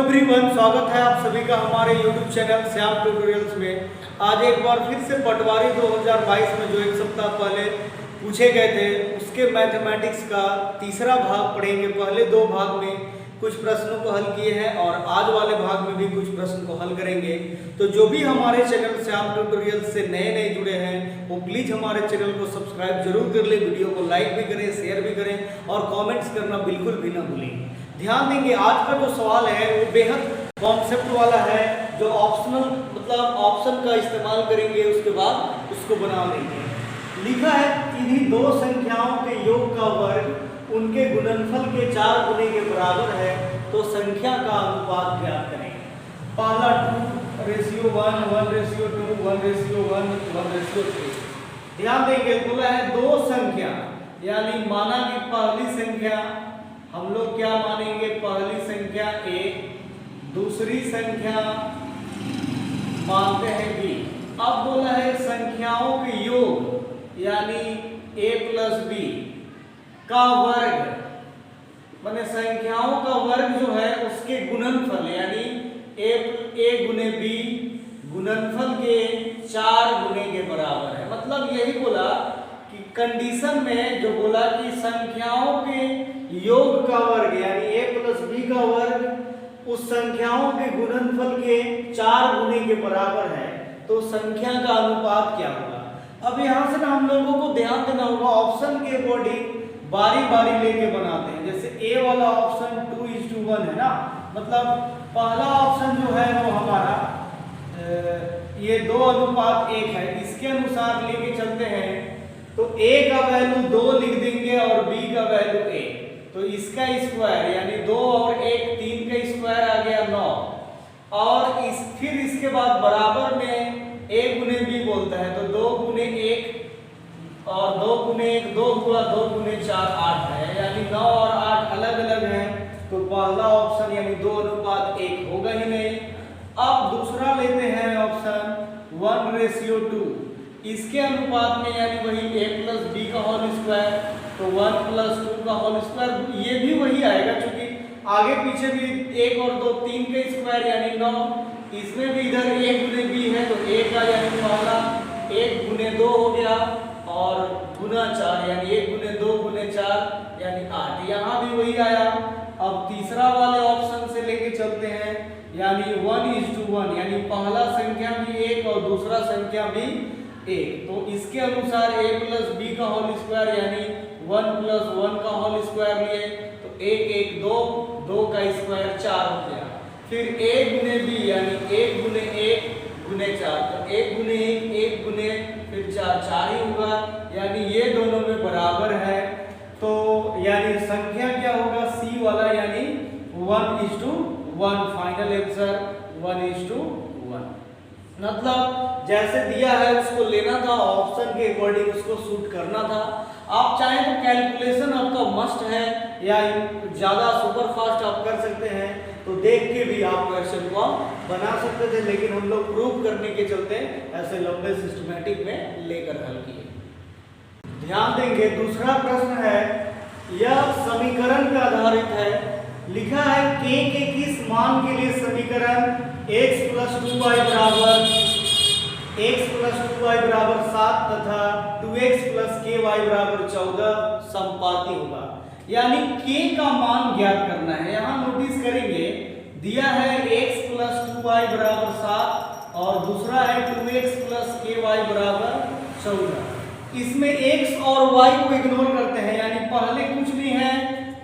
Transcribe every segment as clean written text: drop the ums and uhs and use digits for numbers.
Everyone, स्वागत है आप सभी का हमारे YouTube चैनल श्याम ट्यूटोरियल्स में। आज एक बार फिर से पटवारी 2022 में जो एक सप्ताह पहले पूछे गए थे उसके मैथमेटिक्स का तीसरा भाग पढ़ेंगे। पहले दो भाग में कुछ प्रश्नों को हल किए हैं और आज वाले भाग में भी कुछ प्रश्न को हल करेंगे। तो जो भी हमारे चैनल श्याम ट्यूटोरियल्स से नए जुड़े हैं वो प्लीज़ हमारे चैनल को सब्सक्राइब जरूर कर ले, वीडियो को लाइक भी करें, शेयर भी करें और कॉमेंट्स करना बिल्कुल भी ना भूलें। ध्यान देंगे, आज का जो सवाल है वो बेहद कॉन्सेप्ट वाला है, जो ऑप्शनल मतलब ऑप्शन का इस्तेमाल करेंगे, उसके बाद उसको बना लेंगे। लिखा है किन्हीं दो संख्याओं के योग का वर्ग उनके गुणनफल के 4 गुने के बराबर है, तो संख्या का अनुपात ज्ञात करें। पहला 2:1, 1:2, 1:1, 1:3। ध्यान देंगे, बोला है दो संख्या, यानी माना कि पहली संख्या हम लोग क्या मानेंगे, पहली संख्या a, दूसरी संख्या मानते हैं b। अब बोला है संख्याओं के योग यानी a प्लस b का वर्ग, माने संख्याओं का वर्ग जो है उसके गुणनफल यानी a गुने b गुणनफल के 4 गुने के बराबर है। मतलब यही बोला कि कंडीशन में जो बोला कि संख्याओं के योग का वर्ग यानी a प्लस b का वर्ग उस संख्याओं के गुणनफल के 4 गुने के बराबर है, तो संख्या का अनुपात क्या होगा। अब यहाँ से ना हम लोगों को ध्यान देना होगा, ऑप्शन के अकॉर्डिंग बारी बारी लेके बनाते हैं। जैसे ए वाला ऑप्शन 2:1 है ना, मतलब पहला ऑप्शन जो है वो हमारा ये 2:1 है, इसके अनुसार लेके चलते हैं तो a का वैल्यू 2 लिख देंगे और b का वैल्यू 1, तो इसका स्क्वायर यानी 2 और 1 3 का स्क्वायर आ गया 9, और फिर इसके बाद बराबर में a गुने b बोलता है, तो 2 गुने 1 और 2 गुने 1 2 हुआ, 2 गुने 4 8 है, यानी 9 और 8 अलग अलग हैं, तो पहला ऑप्शन यानी 2:1 होगा ही नहीं। अब दूसरा लेते हैं ऑप्शन 1:2, इसके अनुपात में यानी वही a प्लस b का होल स्क्वायर, तो 1 + 2 का होल स्क्वायर, ये भी वही आएगा क्योंकि आगे पीछे भी 1 और 2 3 का स्क्वायर यानी 9, इसमें भी इधर a गुने b है, तो a का यानी पहला 1 गुने 2 हो गया और गुना 4 यानी 1 गुने 2 गुने 4 यानी 8, यहाँ भी वही आया। अब तीसरा वाले ऑप्शन से लेके चलते हैं यानी 1:1, यानी पहला संख्या भी 1 और दूसरा संख्या भी 1, तो इसके अनुसार a प्लस b का होल स्क्वायर यानी 1 + 1 का होल स्क्वायर लिए, तो 1 1 2 2 का स्क्वायर 4 हो गया। फिर a गुने b यानी 1 गुने 1 गुने 4, तो 1 गुने 1 1 गुने फिर 4 4 ही होगा, यानी ये दोनों में बराबर है, तो यानी संख्या क्या होगा c वाला यानी 1:1, फाइनल आंसर 1:1। मतलब जैसे दिया है उसको लेना था, ऑप्शन के अकॉर्डिंग उसको सूट करना था। आप चाहें तो कैलकुलेशन आपका मस्ट है या ज़्यादा सुपर फास्ट आप कर सकते हैं, तो देख के भी आप क्वेश्चन को बना सकते थे, लेकिन हम लोग प्रूव करने के चलते ऐसे लंबे सिस्टमैटिक में लेकर हल किए। ध्यान देंगे, दूसरा प्रश्न है, यह समीकरण पर आधारित है। लिखा है k के किस मान के लिए समीकरण x + 2y बराबर 7 तथा 2x + ky बराबर 14 संपाती होगा। यानी k का मान ज्ञात करना है। यहाँ नोटिस करेंगे दिया है x + 2y बराबर 7 और दूसरा है 2x + ky बराबर 14। इसमें x और y को इग्नोर करते हैं, यानी पहले कुछ नहीं है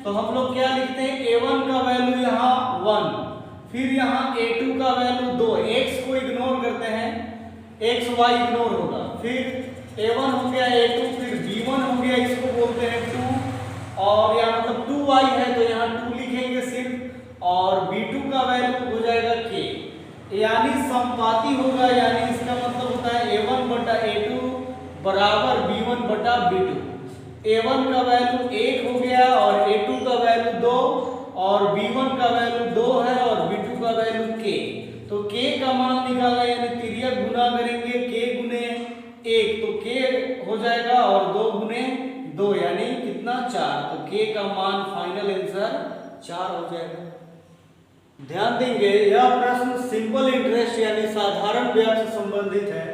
तो हम लोग क्या लिखते हैं, a1 का वैल्यू यहाँ 1, फिर यहाँ a2 का वैल्यू 2, x को इग्नोर करते हैं, x y इग्नोर होगा, फिर a1 हो गया a2, फिर b1 हो गया, इसको बोलते हैं 2, और यहाँ मतलब 2y है तो यहाँ 2 लिखेंगे सिर्फ, और b2 का वैल्यू हो जाएगा k, यानी संपाती होगा, यानी इसका मतलब होता है a1/a2 बराबर b1/b2। a1 का वैल्यू 1 हो गया और a2 का वैल्यू 2 और b1 का वैल्यू 2 है और b2 का वैल्यू k, तो k का मान निकाला यानी तिर्यक गुना करेंगे, k गुने 1 तो k हो जाएगा और 2 गुने 2 यानी कितना 4, तो k का मान फाइनल आंसर 4 हो जाएगा। ध्यान देंगे यह प्रश्न सिंपल इंटरेस्ट यानी साधारण ब्याज से संबंधित है।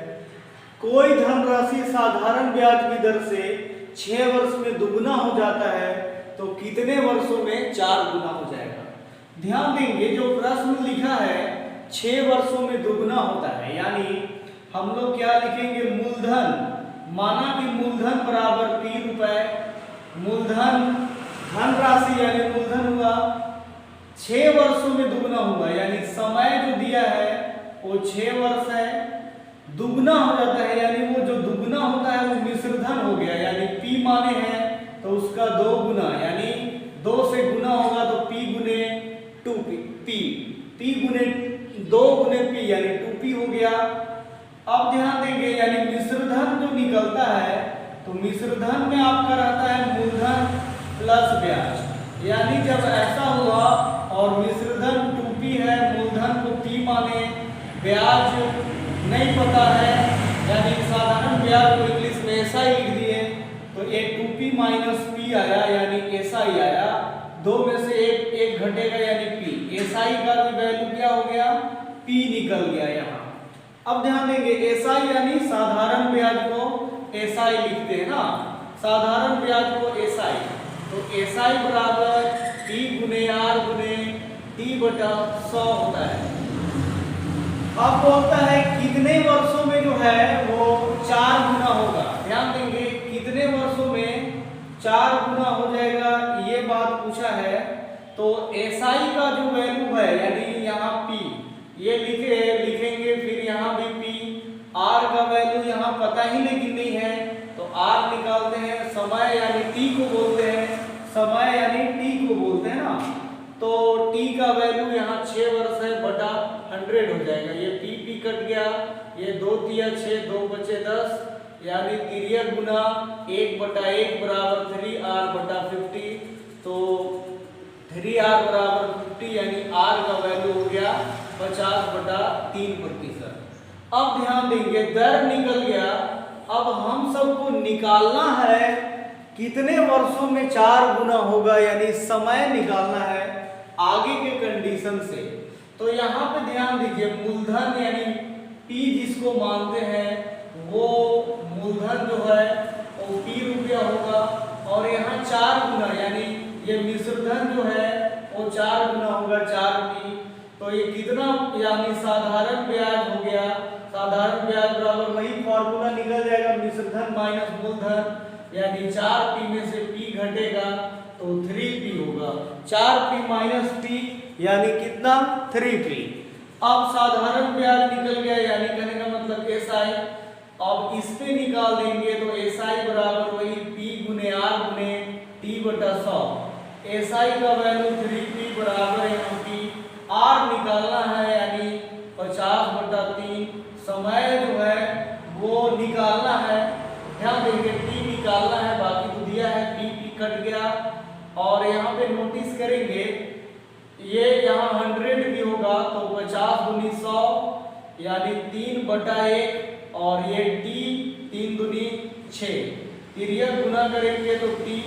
कोई धनराशि साधारण ब्याज की दर से 6 वर्ष में दुगुना हो जाता है तो कितने वर्षों में 4 गुना हो जाएगा। ध्यान देंगे जो प्रश्न लिखा है 6 वर्षों में दुगुना होता है, यानी हम लोग क्या लिखेंगे, मूलधन, माना कि मूलधन बराबर P रुपए, मूलधन धनराशि यानी मूलधन हुआ 6 वर्षों में दुगना हुआ, यानी समय जो दिया है वो 6 वर्ष है, दुगना हो जाता है यानी वो जो दुगना होता है वो मिश्रधन हो गया, यानी P माने हैं तो उसका 2 गुना, यानी 2 से गुना होगा तो P गुने 2P, P गुने 2 गुने P यानी 2P हो गया। अब ध्यान देंगे यानी मिश्रधन जो निकलता है तो मिश्रधन में आपका रहता है मूलधन प्लस ब्याज, यानी जब ऐसा हुआ और मिश्रधन 2P है, मूलधन को P माने, ब्याज नहीं पता है, यानी साधारण ब्याज को इंग्लिश में ऐसा ही लिख दिए तो एक 2P माइनस P आया यानी ऐसा ही आया, 2 में से एक घटेगा यानी P, SI का भी वैल्यू क्या हो गया, P निकल गया यहाँ। अब ध्यान देंगे SI यानी साधारण ब्याज को SI लिखते हैं ना, साधारण ब्याज को SI, तो SI बराबर P गुने R गुने T बटा 100 होता है। अब बोलता है कितने वर्षों में जो है वो 4 गुना होगा। ध्यान देंगे कितने वर्षों में 4 गुना हो जाएगा ये बात पूछा है, तो SI का जो वैल्यू है यानी यहाँ P ये लिखेंगे, फिर यहाँ भी P, R का वैल्यू यहाँ पता ही लेकिन नहीं है तो R निकालते हैं, समय यानी T को बोलते हैं, समय यानी T को बोलते हैं ना, तो T का वैल्यू यहाँ 6 वर्ष है बटा 100 हो जाएगा, ये P कट गया, ये 2 तिया 6, 2 बचे 10, यानी तिर्यक गुना 1 बटा 1 बराबर 3R बटा 50, तो 3R बराबर 50 यानी R का वैल्यू हो गया 50 बटा 3%। अब ध्यान देंगे दर निकल गया, अब हम सबको निकालना है कितने वर्षों में 4 गुना होगा, यानी समय निकालना है आगे के कंडीशन से। तो यहाँ पे ध्यान दीजिए मूलधन यानी P जिसको मानते हैं वो मूलधन जो है वो P रुपया होगा, और यहाँ 4 गुना यानी ये मिश्रधन जो है वो 4 गुना होगा 4P, तो ये कितना यानी साधारण ब्याज हो गया, साधारण ब्याज बराबर वही फॉर्मूला निकल जाएगा मिश्रधन माइनस मूलधन, यानी 4P में से P घटेगा तो 3P होगा, 4P माइनस P यानी कितना 3P। अब साधारण ब्याज निकल गया यानी कहने का मतलब SI, अब इस पे निकाल देंगे तो SI बराबर वही P गुने R गुने T बटा 100, SI का वैल्यू 3P बराबर है P, R निकालना है यानी 50 बटा 3, समय जो है वो निकालना है, ध्यान देंगे T निकालना है, बाकी तो दिया है P कट गया, और यहाँ पे नोटिस करेंगे ये यहाँ 100 भी होगा तो 50 गुनी 100 यानी 3 बटा 1, और ये T 3 दुनी 6, तिर्यक गुना करेंगे तो T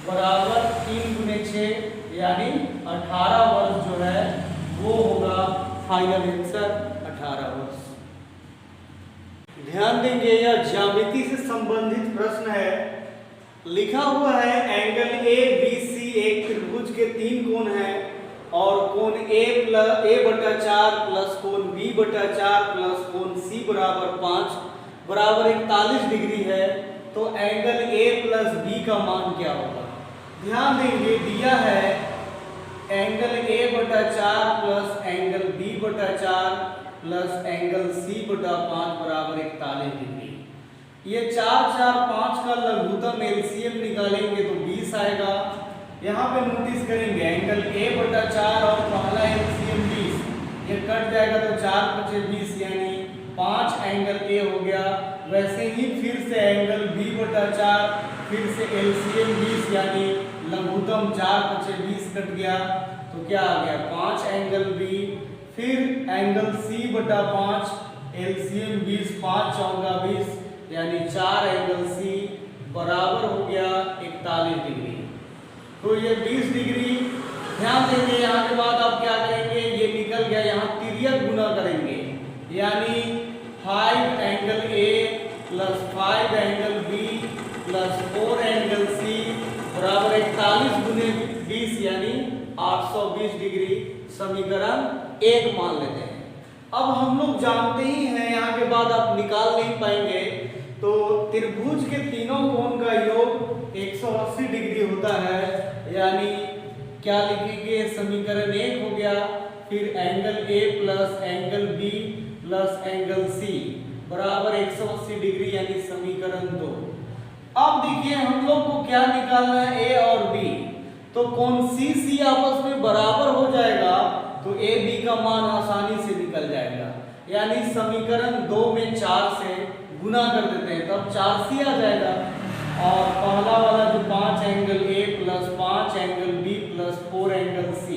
बराबर 3 गुने 6 यानी 18 वर्ष जो है वो होगा फाइनल आंसर 18 वर्ष। ध्यान देंगे यह ज्यामिति से संबंधित प्रश्न है, लिखा हुआ है एंगल ABC एक त्रिभुज के 3 कोण हैं और कोण A बटा 4 प्लस कोण B बटा 4 प्लस कोण C बराबर 5 बराबर 41 डिग्री है, तो एंगल A प्लस B का मान क्या होगा। ध्यान देंगे दिया है एंगल A बटा 4 प्लस एंगल B बटा 4 प्लस एंगल C बटा 5 बराबर 41 डिग्री, ये 4 4 5 का लघुत्तम LCM निकालेंगे तो 20 आएगा। यहाँ पे नोटिस करेंगे एंगल A बटा 4 और पहला LCM 20, ये कट जाएगा तो 4 बचे 20 यानी 5 एंगल A हो गया। वैसे ही फिर से एंगल B बटा 4, फिर से LCM 20 यानी लघुत्तम 4 बचे 20 कट गया तो क्या आ गया 5 एंगल B, फिर एंगल C बटा 5 LCM 20 5 चौका 20 यानी 4 एंगल C बराबर हो गया 41 डिग्री, तो ये 20 डिग्री। ध्यान देंगे यहाँ के बाद आप क्या करेंगे 20 यानी 820 डिग्री समीकरण 1 मान लेते हैं। अब हम लोग जानते ही हैं, यहाँ के बाद आप निकाल नहीं पाएंगे, तो त्रिभुज के तीनों कोण का योग 180 डिग्री होता है, यानी क्या लिखेंगे, समीकरण 1 हो गया, फिर angle A plus angle B plus angle C बराबर 180 डिग्री यानी समीकरण 2। अब देखिए हम लोग को क्या निकालना है, A और B, तो कौन सी C आपस में बराबर हो जाएगा तो A B का मान आसानी से निकल जाएगा, यानी समीकरण 2 में 4 से गुना कर देते हैं तब 4C आ जाएगा, और पहला वाला जो 5 angle A plus 5 angle B plus 4 angle C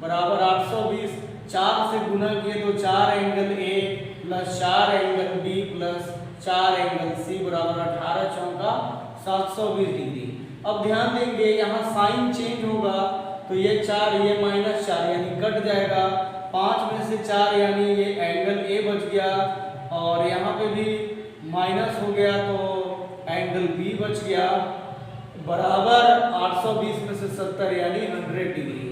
बराबर 820, 4 से गुना किए तो 4 angle A plus 4 angle B plus 4 angle C बराबर 18 चौका 720 डिग्री। अब ध्यान देंगे यहाँ साइन चेंज होगा, तो ये 4 ये -4 यानी कट जाएगा, 5 में से 4 यानी ये एंगल A बच गया, और यहाँ पे भी माइनस हो गया तो एंगल B बच गया, बराबर 820 में से 70 यानी 100 डिग्री।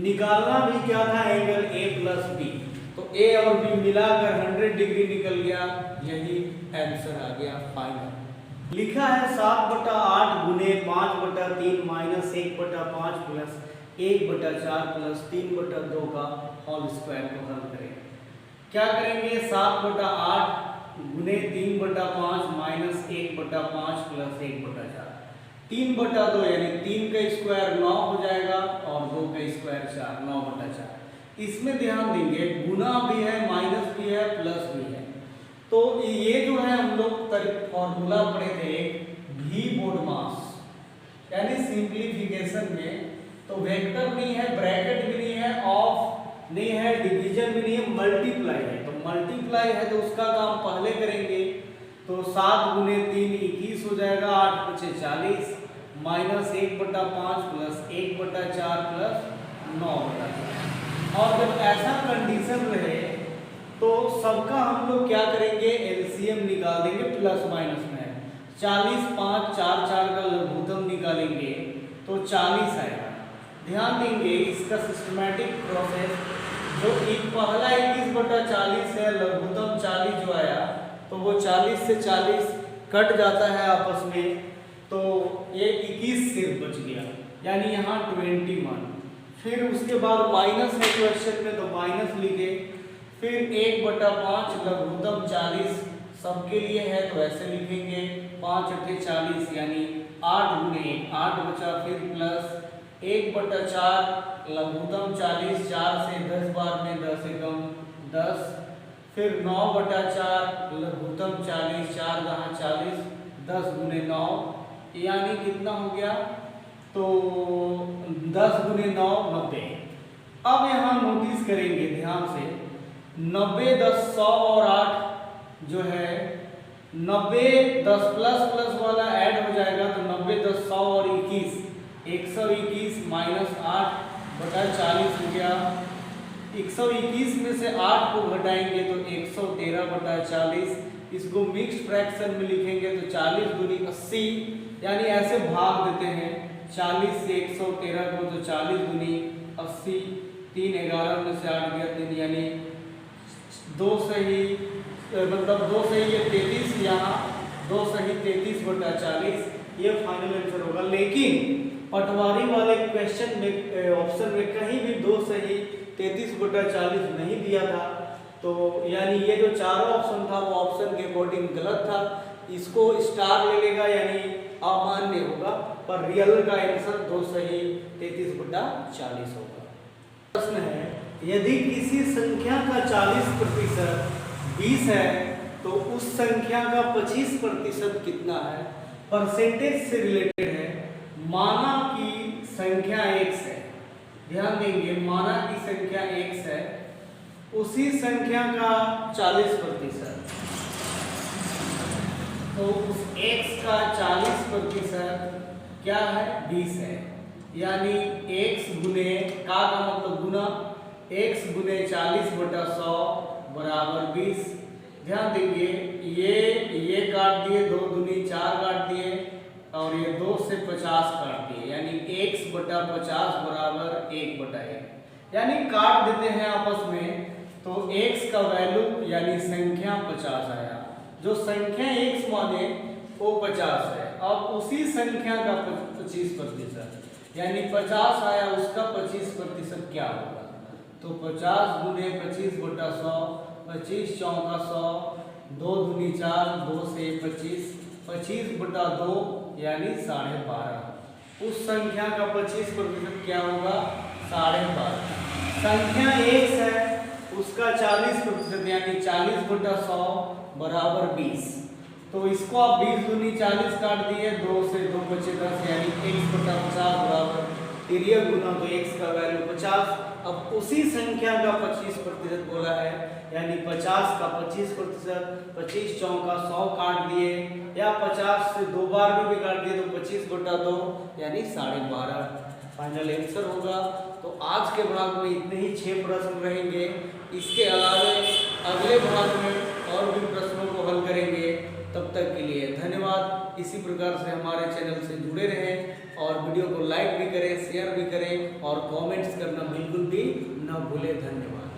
निकालना भी क्या था, एंगल A प्लस B, तो A और B मिलाकर 100 डिग्री निकल गया, यही आंसर आ गया फाइनल। लिखा है 7/8 गुने 5/3 माइनस 1/5 प्लस 1/4 प्लस 3/2 का होल स्क्वायर को हल करें। क्या करेंगे, 7/8 गुने 3/5 माइनस 1/5 प्लस 1/4, 3/2 यानी 3 का स्क्वायर 9 हो जाएगा और 2 का स्क्वायर 4, 9/4। इसमें ध्यान देंगे गुना भी है, माइनस भी है, प्लस भी है, तो ये जो है हम लोग फॉर्मूला पढ़े थे भी बोर्ड मास, यानी सिंप्लीफिकेशन में, तो वेक्टर नहीं है, ब्रैकेट भी नहीं है, ऑफ नहीं है, डिवीजन भी नहीं है, मल्टीप्लाई है, तो मल्टीप्लाई है तो उसका काम पहले करेंगे, तो 7 गुने 3 21 हो जाएगा, 8 × 5 40 माइनस 1/5 प्लस 1/4 प्लस 9/4। और जब ऐसा कंडीशन रहे तो सबका हम लोग क्या करेंगे, एलसीएम निकाल देंगे, प्लस माइनस में 40 5 4 4 का लघुत्तम निकालेंगे तो 40 आएगा। ध्यान देंगे इसका सिस्टमैटिक प्रोसेस, जो एक पहला 21/40 है, लघुत्तम 40 जो आया तो वो 40 से 40 कट जाता है आपस में, तो ये 21 सिर्फ बच गया, यानी यहाँ 21। फिर उसके बाद माइनस है क्वेश्चन में, तो माइनस लिखे, फिर 1/5 लघुत्तम 40 सबके लिए है तो ऐसे लिखेंगे, 5 × 40 यानी 8 गुने 8 बचा, फिर प्लस 1/4 लघुत्तम 40, 4 से 10 बार में 10 एकम 10, फिर 9/4 लघुत्तम 40, 4 × 40 10 गुने 9 यानी कितना हो गया, तो 10 गुने 9 90। अब यहाँ नोटिस करेंगे ध्यान से, 90 10 100 और 8 जो है 90 10 प्लस प्लस वाला ऐड हो जाएगा, तो 90 10 100 और 21 121 माइनस 8/40 हो गया, 121 में से 8 को घटाएंगे तो 113/40, इसको मिक्स्ड फ्रैक्शन में लिखेंगे तो 40 दूनी 80, यानी ऐसे भाग देते हैं 40 से 113 को, तो 40 दूनी 80, 3 11 में से 8 गया 3, यानी 2 सही मतलब 2 सही ये 33, यहाँ 2 सही 33/40, ये फाइनल आंसर होगा। लेकिन पटवारी वाले क्वेश्चन में ऑप्शन में कहीं भी 2 सही 33/40 नहीं दिया था, तो यानी ये जो चारों ऑप्शन था वो ऑप्शन के अकॉर्डिंग गलत था, इसको स्टार ले लेगा यानी अमान्य होगा, पर रियल का आंसर 2 सही 33/40 होगा। प्रश्न है, यदि किसी संख्या का 40% 20 है तो उस संख्या का 25% कितना है। परसेंटेज से रिलेटेड है। माना कि संख्या x है, ध्यान देंगे माना कि संख्या x है, उसी संख्या का 40%, तो उस x का 40% क्या है 20 है, यानी x गुने का मतलब गुना x गुने 40/100 बराबर 20। ध्यान देंगे ये काट दिए, 2 दूनी 4 काट दिए, और ये 2 से 50 काट दिए, यानी x बटा 50 बराबर 1/1, यानी काट देते हैं आपस में। तो x का वैल्यू यानी संख्या 50 आया, जो संख्या x माने वो 50 है। अब उसी संख्या का 25% यानी 50 आया, उसका 25% क्या होगा? तो 50 गुने 25 बटा 100, 25 चौका 100, 2 दूनी 4, 2 से 25, 25 बटा 2 यानी 12.5। उस संख्या का 25% क्या होगा? 12.5। संख्या x है, उसका 40% यानी 40 बटा 100 बराबर 20। तो इसको आप 20 दूनी 40 काट दिए, 2 से 2 बचे 10, यानी x बटा 50 बराबर 13 गुना, तो x का वैल्यू 50। अब उसी संख्या का 25% बोला है, यानी 50 का 25%, 25 चौका 100 काट दिए, या 50 से 2 बार में भी काट दिए तो 25 बटा 2 यानी 12.5 फाइनल आंसर होगा। तो आज के ब्लॉग में इतने ही 6 प्रश्न रहेंगे। इसके अलावा अगले ब्लॉग में और भी प्रश्नों को हल करेंगे। तब तक के लिए धन्यवाद। इसी प्रकार से हमारे चैनल से जुड़े रहें और वीडियो को लाइक भी करें, शेयर भी करें और कमेंट्स करना बिल्कुल भी न भूलें। धन्यवाद।